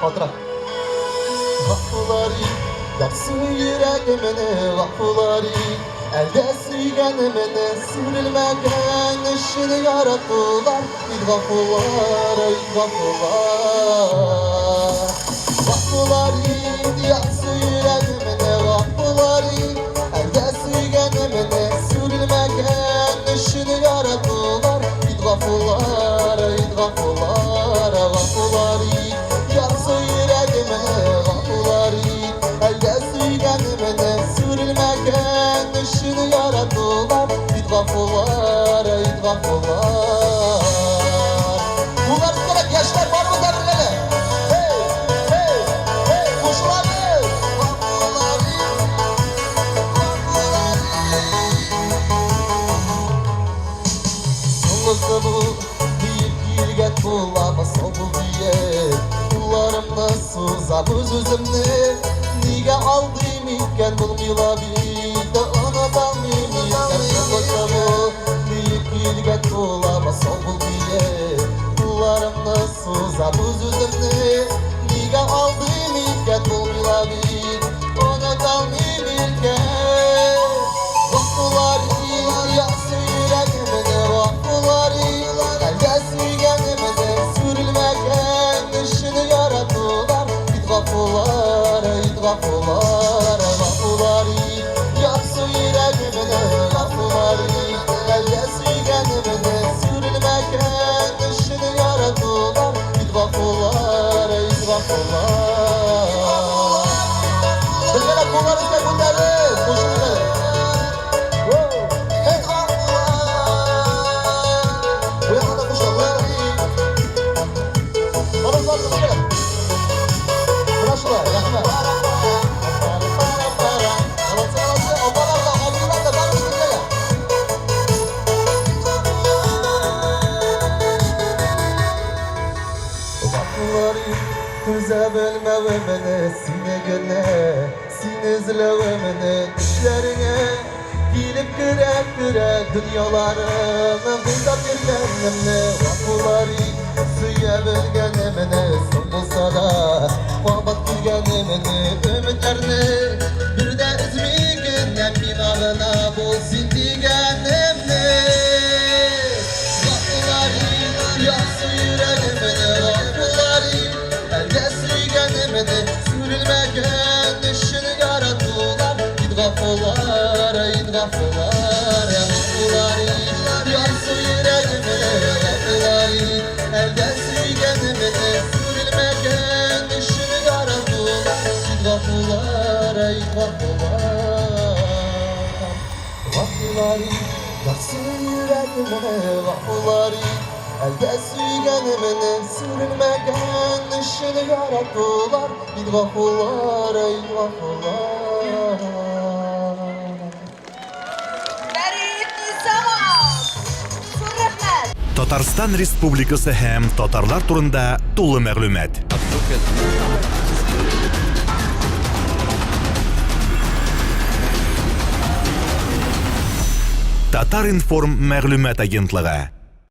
Hatıra. Gafurları yaksın yüreğimini gafurları elde suygenimini sivrilmegen ışını yarattılar bir gafurlar ey gafurlar. Gafurları yaksın yüreğimini gafurları elde suygenimini sivrilmegen ışını yarattılar bir gafurlar ey gafurlar. Gafurları yaksın yüreğimini gafurları elde suygenimini sürülmegen ışını yarattılar bir gafurlar ey gafurlar. Bunlar üstelik gençler var mı demirleri? Hey hey hey kuşları gafurları Sonlusu bu deyip girgen bulamaz oldu diye Kullarımda suzamız üzümni Niye aldığım iken bulmuyla bir de anadan mimiken Sonlusu bu deyip girgen bulamaz oldu diye Kullarımda suzamız üzümni Niye aldığım iken bulmuyla bir de anadan mimiken Vakılar yaksın yüreğimini vakıları elde suygenimini sürülmegen ışını yarattılar bir vakılar ey vakılar. Vakıları yaksın yüreğimini vakıları elde suygenimini sürülmegen ışını yarattılar bir vakılar ey vakılar. Bilgele kullar iste bunları koşun Güzel bölmevemene, sine göne, sine zilevemene, düşlerine Gelip kıra dünyalarına Kıydat yürgenimne, vakıları Suya bölgenemene, sokulsa da Muhabbet gülgenemene, ümitlerine Bir de izmi günden binalına Bolsin digenemne Vakıları yaksın yüreğimene, vakıları elde suygenimini sürülmegen ışını yarattılar bir gafurlar ey gafurlar. Gafurları yaksın yüreğimini gafurları elde suygenimini sürülmegen ışını yarattılar bir gafurlar ey gafurlar. Gafurları yaksın yüreğimini gafurları elde suygenimini sürülmegen ışını yarattılar bir gafurlar ey gafurlar. Татарстан Республикасы һәм татарлар турында тулы мәгълүмат. Татар информ мәгълүмат агентлыгы